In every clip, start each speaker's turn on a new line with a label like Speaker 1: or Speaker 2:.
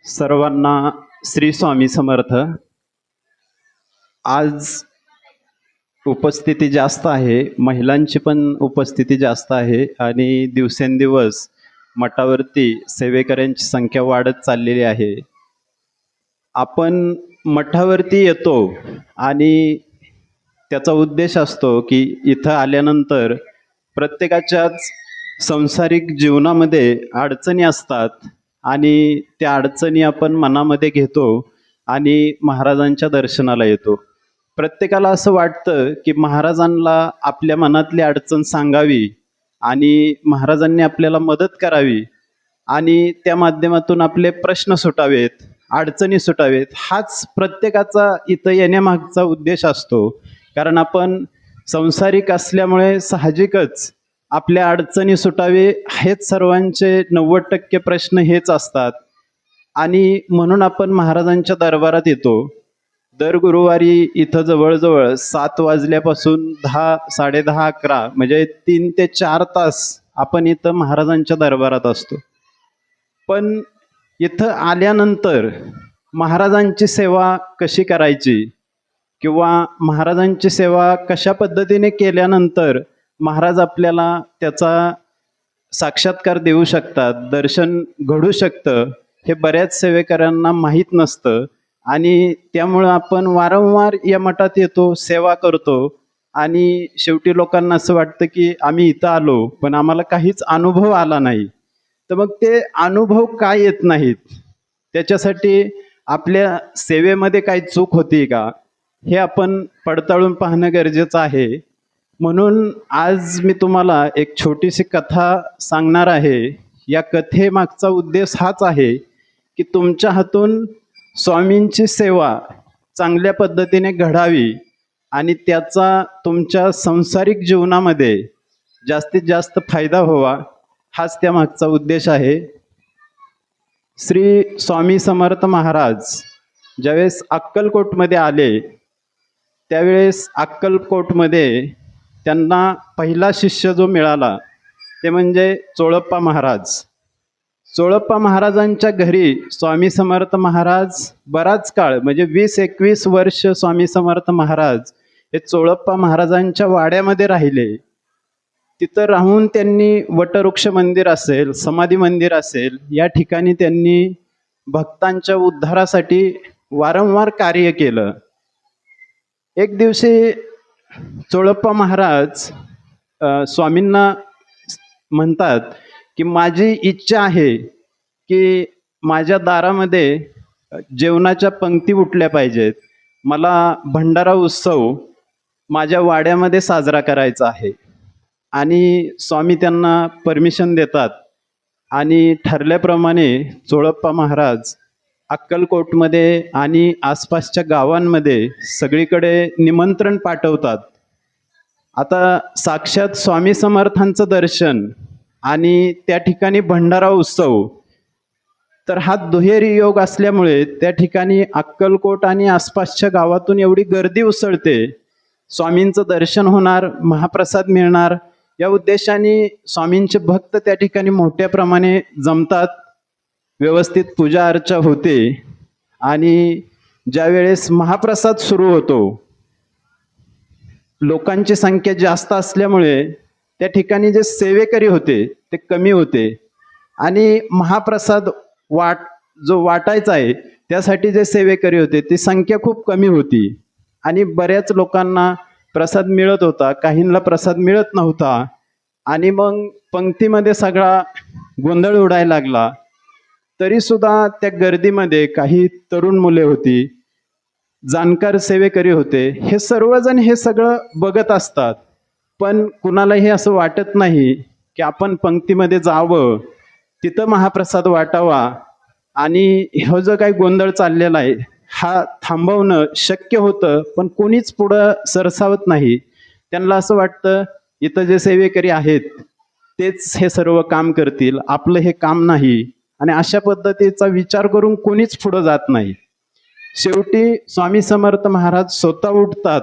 Speaker 1: सर्वांना श्री स्वामी समर्थ. आज उपस्थिती जास्त आहे, महिलांची पण उपस्थिती जास्त आहे आणि दिवसेंदिवस मठावरती सेवेकऱ्यांची संख्या वाढत चाललेली आहे. आपण मठावरती येतो आणि त्याचा उद्देश असतो की इथं आल्यानंतर प्रत्येकाच्याच सांसारिक जीवनामध्ये अडचणी असतात आणि त्या अडचणी आपण मनामध्ये घेतो आणि महाराजांच्या दर्शनाला येतो. प्रत्येकाला असं वाटतं की महाराजांना आपल्या मनातली अडचण सांगावी आणि महाराजांनी आपल्याला मदत करावी आणि त्या माध्यमातून आपले प्रश्न सुटावेत, अडचणी सुटावेत. हाच प्रत्येकाचा इथं येण्यामागचा उद्देश असतो. कारण आपण संसारिक असल्यामुळे साहजिकच आपल्या अडचणी सुटावे हेच सर्वांचे 90% प्रश्न हेच असतात आणि म्हणून आपण महाराजांच्या दरबारात येतो. दर गुरुवारी इथं जवळजवळ 7 वाजल्यापासून 10, 10:30, 11 म्हणजे 3 ते 4 तास आपण इथं महाराजांच्या दरबारात असतो. पण इथं आल्यानंतर महाराजांची सेवा कशी करायची किंवा महाराजांची सेवा कशा पद्धतीने केल्यानंतर महाराज आपल्याला त्याचा साक्षात्कार देऊ शकतात, दर्शन घडू शकतं, हे बऱ्याच सेवेकऱ्यांना माहीत नसतं आणि त्यामुळं आपण वारंवार या मठात येतो, सेवा करतो आणि शेवटी लोकांना असं वाटतं की आम्ही इथं आलो पण आम्हाला काहीच अनुभव आला नाही. तर मग ते अनुभव का येत नाहीत, त्याच्यासाठी आपल्या सेवेमध्ये काही चूक होती का हे आपण पडताळून पाहणं गरजेचं आहे. म्हणून आज मी तुम्हाला एक छोटीशी कथा सांगणार आहे. या कथेमागचा उद्देश हाच आहे की तुमच्या हातून स्वामींची सेवा चांगल्या पद्धतीने घडावी आणि त्याचा तुमच्या सांसारिक जीवनामध्ये जास्तीत जास्त फायदा व्हावा, हाच त्यामागचा उद्देश आहे. श्री स्वामी समर्थ महाराज ज्यावेळेस अक्कलकोटमध्ये आले त्यावेळेस अक्कलकोटमध्ये त्यांना पहिला शिष्य जो मिळाला ते म्हणजे चोळप्पा महाराज. चोळप्पा महाराजांच्या घरी स्वामी समर्थ महाराज बराच काळ म्हणजे 20-21 वर्ष स्वामी समर्थ महाराज हे चोळप्पा महाराजांच्या वाड्यामध्ये राहिले. तिथं राहून त्यांनी वटवृक्ष मंदिर असेल, समाधी मंदिर असेल, या ठिकाणी त्यांनी भक्तांच्या उद्धारासाठी वारंवार कार्य केलं. एक दिवशी चोळप्पा महाराज स्वामींना म्हणतात की माझी इच्छा आहे की माझ्या दारामध्ये जेवणाच्या पंक्ती उठल्या पाहिजेत, मला भंडारा उत्सव माझ्या वाड्यामध्ये साजरा करायचा आहे. आणि स्वामी त्यांना परमिशन देतात आणि ठरल्याप्रमाणे चोळप्पा महाराज अक्कलकोटमध्ये आणि आसपासच्या गावांमध्ये सगळीकडे निमंत्रण पाठवतात. आता साक्षात स्वामी समर्थांचं दर्शन आणि त्या ठिकाणी भंडारा उत्सव, तर हा दुहेरी योग असल्यामुळे त्या ठिकाणी अक्कलकोट आणि आसपासच्या गावातून एवढी गर्दी उसळते. स्वामींचं दर्शन होणार, महाप्रसाद मिळणार या उद्देशाने स्वामींचे भक्त त्या ठिकाणी मोठ्या प्रमाणे जमतात. व्यवस्थित पूजा अर्चा होते आणि ज्यावेळेस महाप्रसाद सुरू होतो लोकांची संख्या जास्त असल्यामुळे त्या ठिकाणी जे सेवेकरी होते ते कमी होते आणि महाप्रसाद जो वाटायचा आहे त्यासाठी जे सेवेकरी होते ती संख्या खूप कमी होती आणि बऱ्याच लोकांना प्रसाद मिळत होता, काहींना प्रसाद मिळत नव्हता आणि मग पंक्तीमध्ये सगळा गोंधळ उडायला लागला. तरी सुद्धा त्या गर्दीमध्ये काही तरुण मुले होती, जाणकार सेवेकरी होते, हे सर्वजण हे सगळं बघत असतात. पण कुणालाही असं वाटत नाही की आपण पंक्तीमध्ये जावं, तिथं महाप्रसाद वाटावा आणि हा जो काही गोंधळ चाललेला आहे हा थांबवणं शक्य होतं, पण कोणीच पुढं सरसावत नाही. त्यांना असं वाटतं इथं जे सेवेकरी आहेत तेच हे सर्व काम करतील, आपलं हे काम नाही, आणि अशा पद्धतीचा विचार करून कोणीच पुढं जात नाही. शेवटी स्वामी समर्थ महाराज स्वतः उठतात,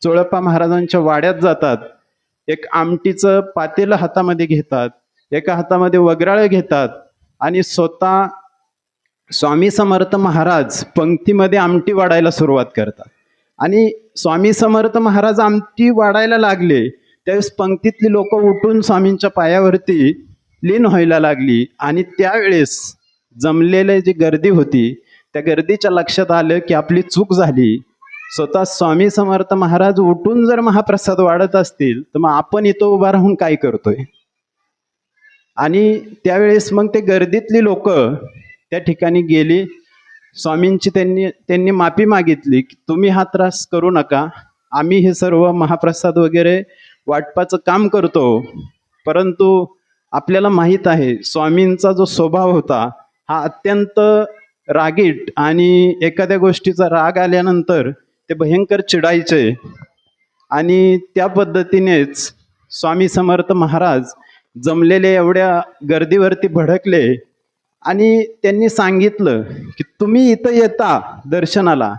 Speaker 1: चोळप्पा महाराजांच्या वाड्यात जातात, एक आमटीचं पातेलं हातामध्ये घेतात, एका हातामध्ये वगराळ घेतात आणि स्वतः स्वामी समर्थ महाराज पंक्तीमध्ये आमटी वाढायला सुरुवात करतात आणि स्वामी समर्थ महाराज आमटी वाढायला लागले त्यावेळेस पंक्तीतली लोक उठून स्वामींच्या पायावरती लीन व्हायला लागली आणि त्यावेळेस जमलेले जी गर्दी होती त्या गर्दीच्या लक्षात आलं की आपली चूक झाली. स्वतः स्वामी समर्थ महाराज उठून जर महाप्रसाद वाढत असतील तर मग आपण इथं उभा राहून काय करतोय. आणि त्यावेळेस मग ते गर्दीतली लोक त्या ठिकाणी गेली. स्वामींची त्यांनी माफी मागितली की तुम्ही हा त्रास करू नका, आम्ही हे सर्व महाप्रसाद वगैरे वाटपाचं काम करतो, परंतु आपल्याला माहीत आहे स्वामींचा जो स्वभाव होता हा अत्यंत रागीट आणि एखाद्या गोष्टीचा राग आल्यानंतर ते भयंकर चिडायचे आणि त्या पद्धतीनेच स्वामी समर्थ महाराज जमलेले एवढ्या गर्दीवरती भडकले आणि त्यांनी सांगितलं की तुम्ही इथं येता दर्शनाला,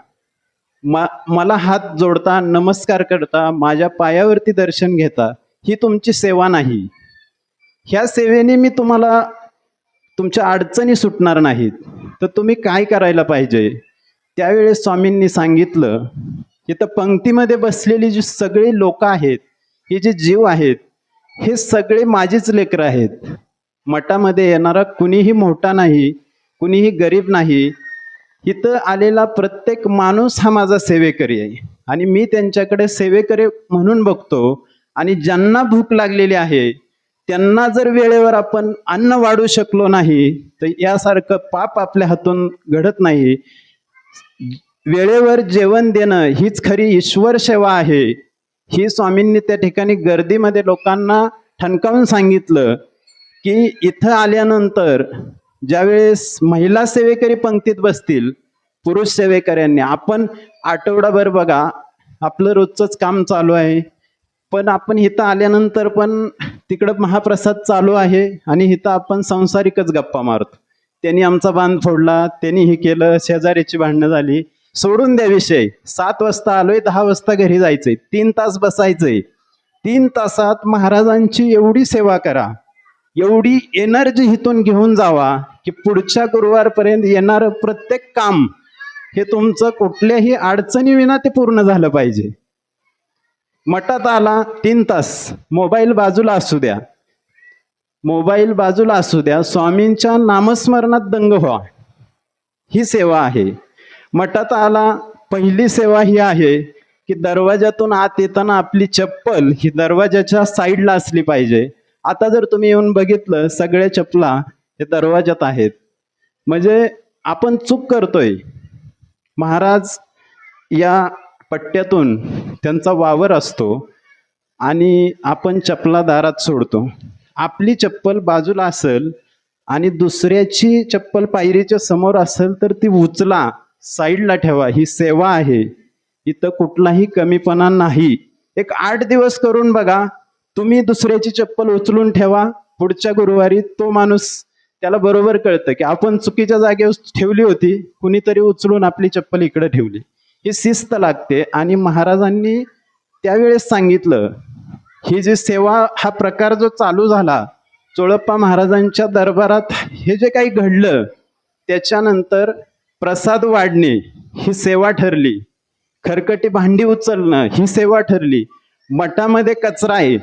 Speaker 1: मला हात जोडता, नमस्कार करता, माझ्या पायावरती दर्शन घेता, ही तुमची सेवा नाही. ह्या सेवेने मी तुम्हाला तुमच्या अडचणी सुटणार नाहीत, तर तुम्ही काय करायला पाहिजे. त्यावेळेस स्वामींनी सांगितलं की तर पंक्तीमध्ये बसलेली जी सगळी लोक आहेत, हे जे जीव आहेत, हे सगळे माझीच लेकरं आहेत. मठामध्ये येणारा कुणीही मोठा नाही, कुणीही गरीब नाही. इथं आलेला प्रत्येक माणूस हा माझा सेवेकरी आहे आणि मी त्यांच्याकडे सेवेकरी म्हणून बघतो. आणि ज्यांना भूक लागलेली आहे त्यांना जर वेळेवर आपण अन्न वाढू शकलो नाही तर यासारखं पाप आपल्या हातून घडत नाही. वेळेवर जेवण देणं हीच खरी ईश्वर सेवा आहे. ही स्वामींनी त्या ठिकाणी गर्दीमध्ये लोकांना ठणकावून सांगितलं की इथं आल्यानंतर ज्यावेळेस महिला सेवेकरी पंक्तीत बसतील, पुरुष सेवेकऱ्यांनी, आपण आठवडाभर बघा आपलं रोजचंच काम चालू आहे, पण आपण इथं आल्यानंतर पण तिकडं महाप्रसाद चालू आहे आणि इथं आपण संसारिकच गप्पा मारतो. त्यांनी आमचा बांध फोडला, त्यांनी हे केलं, शेजारीची भांडणं झाली, सोडून द्या विषय. 7 वाजता आलोय, 10 वाजता घरी जायचंय, 3 तास बसायचंय. 3 तासात महाराजांची एवढी सेवा करा, एवढी एनर्जी इथून घेऊन जावा की पुढच्या गुरुवारपर्यंत येणारं प्रत्येक काम हे तुमचं कुठल्याही अडचणीविना ते पूर्ण झालं पाहिजे. मठात आला 3 तास, मोबाईल बाजूला असू द्या, मोबाईल बाजूला असू द्या, स्वामींच्या नामस्मरणात दंग व्हा, ही सेवा आहे. मठात आला, पहिली सेवा ही आहे की दरवाजातून आत येताना आपली चप्पल ही दरवाजाच्या साईडला असली पाहिजे. आता जर तुम्ही येऊन बघितलं, सगळ्या चपला हे दरवाजात आहेत, म्हणजे आपण चूक करतोय. महाराज या पट्ट्यातून त्यांचा वावर असतो आणि आपण चपला दारात सोडतो. आपली चप्पल बाजूला असेल आणि दुसऱ्याची चप्पल पायरीच्या समोर असेल तर ती उचला, साईडला ठेवा, ही सेवा आहे. इथं कुठलाही कमीपणा नाही. एक 8 दिवस करून बघा, तुम्ही दुसऱ्याची चप्पल उचलून ठेवा, पुढच्या गुरुवारी तो माणूस त्याला बरोबर कळतं की आपण चुकीच्या जागेवर ठेवली होती, कुणीतरी उचलून आपली चप्पल इकडे ठेवली. ही शिस्त लागते. आणि महाराजांनी त्यावेळेस सांगितलं, ही जी सेवा हा प्रकार जो चालू झाला चोळप्पा महाराजांच्या दरबारात, हे जे काही घडलं त्याच्यानंतर प्रसाद वाढणे ही सेवा ठरली, खरकटी भांडी उचलणं ही सेवा ठरली, मठामध्ये कचरा आहे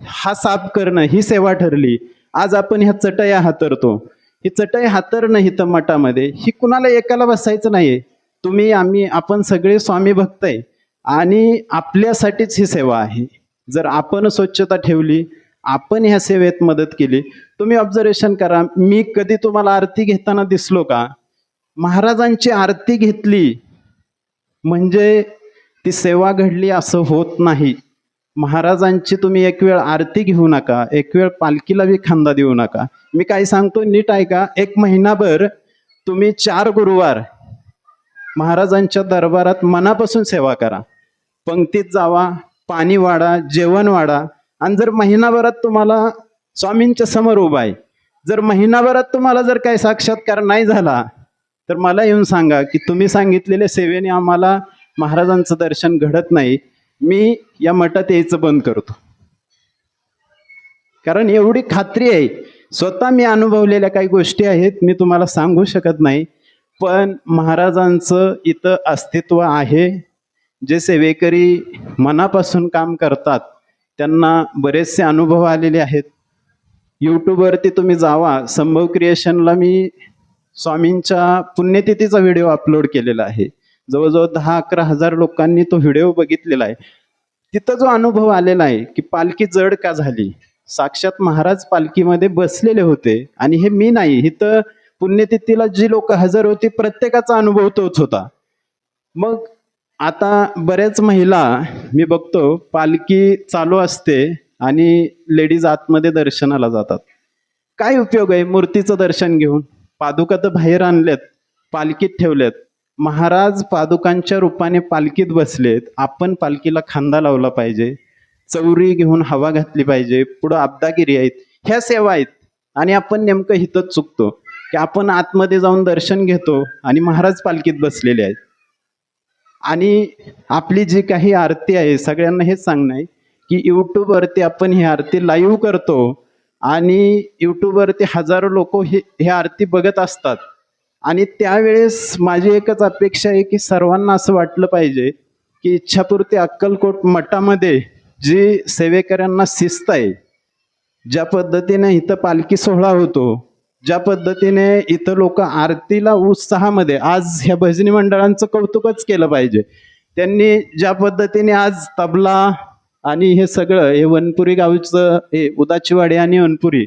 Speaker 1: हा साफ करणं ही सेवा ठरली. आज आपण ह्या चटया हातरतो, ही चटई हातरणं इथं मठामध्ये, ही कुणाला एकाला बसायचं नाहीये. तुम्ही, आम्ही, आपण सगळे स्वामी भक्त आहे आणि आपल्यासाठीच ही सेवा आहे. जर आपण स्वच्छता ठेवली, आपण ह्या सेवेत मदत केली. तुम्ही ऑब्झर्वेशन करा, मी कधी तुम्हाला आरती घेताना दिसलो का? महाराजांची आरती घेतली म्हणजे ती सेवा घडली असं होत नाही. महाराजांची तुम्ही एक वेळ आरती घेऊ नका, एक वेळ पालखीला बी खांदा देऊ नका. मी काय सांगतो नीट ऐका. 1 महिनाभर तुम्ही 4 गुरुवार महाराजांच्या दरबारात मनापासून सेवा करा. पंक्तीत जावा, पाणी वाढा, जेवण वाढा. आणि जर महिनाभरात तुम्हाला स्वामींच्या समोर उभा आहे, जर महिनाभरात तुम्हाला जर काही साक्षात्कार नाही झाला तर मला येऊन सांगा की तुम्ही सांगितलेल्या सेवेने आम्हाला महाराजांचं दर्शन घडत नाही, मी या मठात यायचं बंद करतो. कारण एवढी खात्री आहे, स्वतः मी अनुभवलेल्या काही गोष्टी आहेत, मी तुम्हाला सांगू शकत नाही. पण महाराजांचं इथं अस्तित्व आहे. जे सेवेकरी मनापासून काम करतात, त्यांना बरेचसे अनुभव आलेले आहेत. यूट्यूबवरती तुम्ही जावा, संभव क्रिएशनला मी स्वामींच्या पुण्यतिथीचा व्हिडिओ अपलोड केलेला आहे. जवळजवळ 10-11 हजार लोकांनी तो व्हिडिओ बघितलेला आहे. तिथं जो अनुभव आलेला आहे की पालखी जड का झाली, साक्षात महाराज पालखीमध्ये बसलेले होते आणि हे मी नाही, इथं पुण्यतिथीला जी लोक हजर होती प्रत्येकाचा अनुभव तोच होता. मग आता बऱ्याच महिला मी बघतो, पालखी चालू असते आणि लेडीज आतमध्ये दर्शनाला जातात. काय उपयोग आहे मूर्तीचं दर्शन घेऊन? पादुका तर बाहेर आणल्यात, पालखीत ठेवल्यात. महाराज पादुकांच्या रूपाने पालखीत बसलेत, आपण पालखीला खांदा लावला पाहिजे, चौरी घेऊन हवा घातली पाहिजे, पुढं अब्दागिरी आहेत, ह्या सेवा आहेत. आणि आपण नेमकं हितच चुकतो की आपण आतमध्ये जाऊन दर्शन घेतो आणि महाराज पालखीत बसलेले आहेत. आणि आपली जी काही आरती आहे, सगळ्यांना हेच सांगणं आहे की यूट्यूबवरती आपण ही आरती लाईव्ह करतो आणि यूट्यूबवरती हजारो लोक हे आरती बघत असतात. आणि त्यावेळेस माझी एकच अपेक्षा आहे की सर्वांना असं वाटलं पाहिजे की इच्छापूर्ती अक्कलकोट मठामध्ये जी सेवेकऱ्यांना शिस्त आहे, ज्या पद्धतीने इथं पालखी सोहळा होतो, ज्या पद्धतीने इथं लोक आरतीला उत्साहामध्ये, आज ह्या भजनी मंडळांचं कौतुकच केलं पाहिजे. त्यांनी ज्या पद्धतीने आज तबला आणि हे सगळं, हे वनपुरी गावचं हे उदाचीवाडी आणि वनपुरी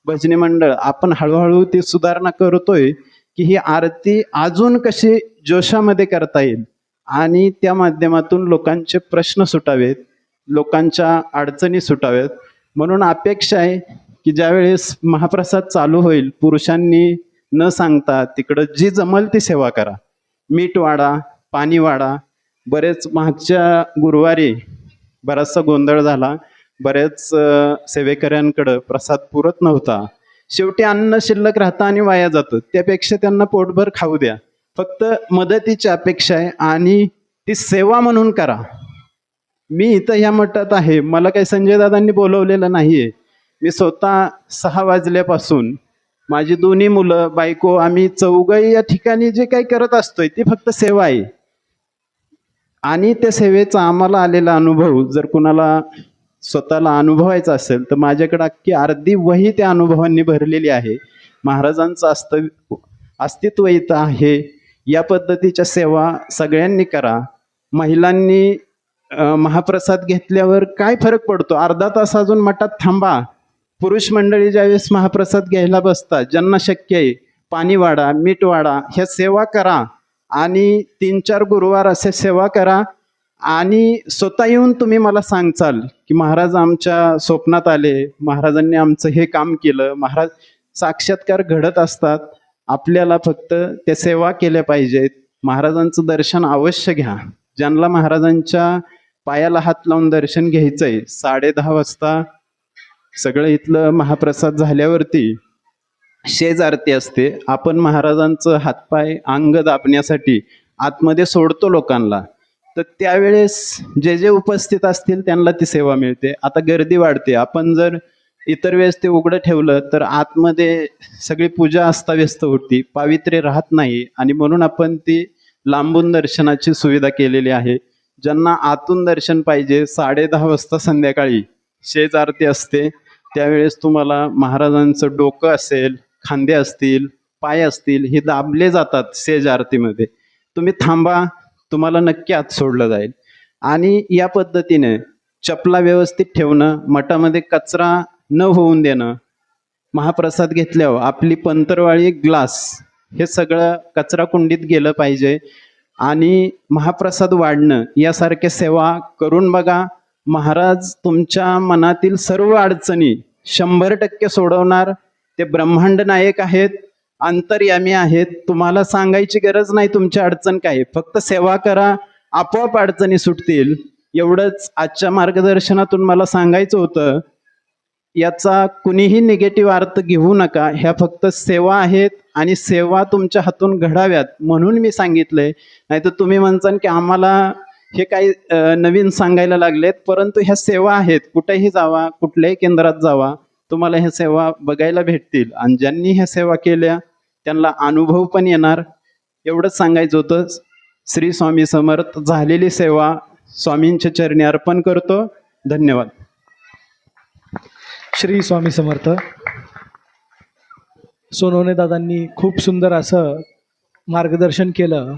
Speaker 1: भजनी मंडळ, आपण हळूहळू ती सुधारणा करतोय की ही आरती अजून कशी जोशामध्ये करता येईल आणि त्या माध्यमातून लोकांचे प्रश्न सुटावेत, लोकांच्या अडचणी सुटाव्यात. म्हणून अपेक्षा आहे की ज्यावेळेस महाप्रसाद चालू होईल, पुरुषांनी न सांगता तिकडं जी जमल ती सेवा करा. मीठ वाढा, पाणी वाढा. बरेच मागच्या गुरुवारी बराचसा गोंधळ झाला, बऱ्याच सेवेकऱ्यांकडं प्रसाद पुरत नव्हता. शेवटी अन्न शिल्लक राहतं आणि वाया जातं, त्यापेक्षा त्यांना पोटभर खाऊ द्या. फक्त मदतीची अपेक्षा आहे आणि ती सेवा म्हणून करा. मी इथं ह्या मठात आहे, मला काही संजय दादांनी बोलवलेलं नाहीये. मी स्वतः 6 वाजल्यापासून माझी दोन्ही मुलं, बायको, आम्ही चौघही या ठिकाणी जे काही करत असतोय ती फक्त सेवा आहे. आणि त्या सेवेचा आम्हाला आलेला अनुभव जर कुणाला स्वतःला अनुभवायचा असेल तर माझ्याकडे अख्खी अर्धी वही त्या अनुभवांनी भरलेली आहे. महाराजांचं अस्तित्व इथं आहे. या पद्धतीच्या सेवा सगळ्यांनी करा. महिलांनी महाप्रसाद घेतल्यावर काय फरक पडतो? अर्धा तास अजून मठात थांबा. पुरुष मंडळी ज्यावेळेस महाप्रसाद घ्यायला बसतात, ज्यांना शक्य आहे, पाणी वाढा, मीठ वाढा, ह्या सेवा करा. आणि 3-4 गुरुवार असे सेवा करा आणि स्वतः येऊन तुम्ही मला सांगचाल की महाराज आमच्या स्वप्नात आले, महाराजांनी आमचं हे काम केलं. महाराज साक्षात्कार घडत असतात. आपल्याला फक्त त्या सेवा केल्या पाहिजेत. महाराजांचं दर्शन अवश्य घ्या. ज्यांना महाराजांच्या पायाला हात लावून दर्शन घ्यायचंय, 10:30 वाजता सगळं इथलं महाप्रसाद झाल्यावरती शेज आरती असते. आपण महाराजांचं हातपाय, अंग दाबण्यासाठी आतमध्ये सोडतो लोकांना. तर त्यावेळेस जे जे उपस्थित असतील त्यांना ती सेवा मिळते. आता गर्दी वाढते. आपण जर इतर वेळेस ते उघडं ठेवलं तर आतमध्ये सगळी पूजा अस्ताव्यस्त होती, पावित्र्य राहत नाही. आणि म्हणून आपण ती लांबून दर्शनाची सुविधा केलेली आहे. ज्यांना आतून दर्शन पाहिजे, 10:30 वाजता संध्याकाळी शेज आरती असते. त्यावेळेस तुम्हाला महाराजांचं डोकं असेल, खांदे असतील, पाय असतील, हे दाबले जातात शेज आरतीमध्ये. तुम्ही थांबा, तुम्हाला नक्की आत सोडलं जाईल. आणि या पद्धतीने चपला व्यवस्थित ठेवणं, मठामध्ये कचरा न होऊन देणं, महाप्रसाद घेतल्यावर आपली पंतरवाळी, ग्लास, हे सगळं कचरा कुंडीत गेलं पाहिजे. आणि महाप्रसाद वाढणं यासारख्या सेवा करून बघा. महाराज तुमच्या मनातील सर्व अडचणी 100% सोडवणार. ते ब्रह्मांड नायक आहेत, अंतर्यामी आहेत. तुम्हाला सांगायची गरज नाही तुमच्या अडचण काय, फक्त सेवा करा, आपोआप अडचणी सुटतील. एवढंच आजच्या मार्गदर्शनातून मला सांगायचं होतं. याचा कुणीही निगेटिव्ह अर्थ घेऊ नका. ह्या फक्त सेवा आहेत आणि सेवा तुमच्या हातून घडाव्यात म्हणून मी सांगितलंय. नाहीतर तुम्ही म्हणसान की आम्हाला हे काही नवीन सांगायला लागलेत, परंतु ह्या सेवा आहेत. कुठेही जावा, कुठल्याही केंद्रात जावा, तुम्हाला ह्या सेवा बघायला भेटतील आणि ज्यांनी ह्या सेवा केल्या त्यांना अनुभव पण येणार. एवढंच सांगायचं होतं. श्री स्वामी समर्थ. झालेली सेवा स्वामींच्या चरणी अर्पण करतो. धन्यवाद.
Speaker 2: श्री स्वामी समर्थ. सोनवणे दादांनी खूप सुंदर असं मार्गदर्शन केलं.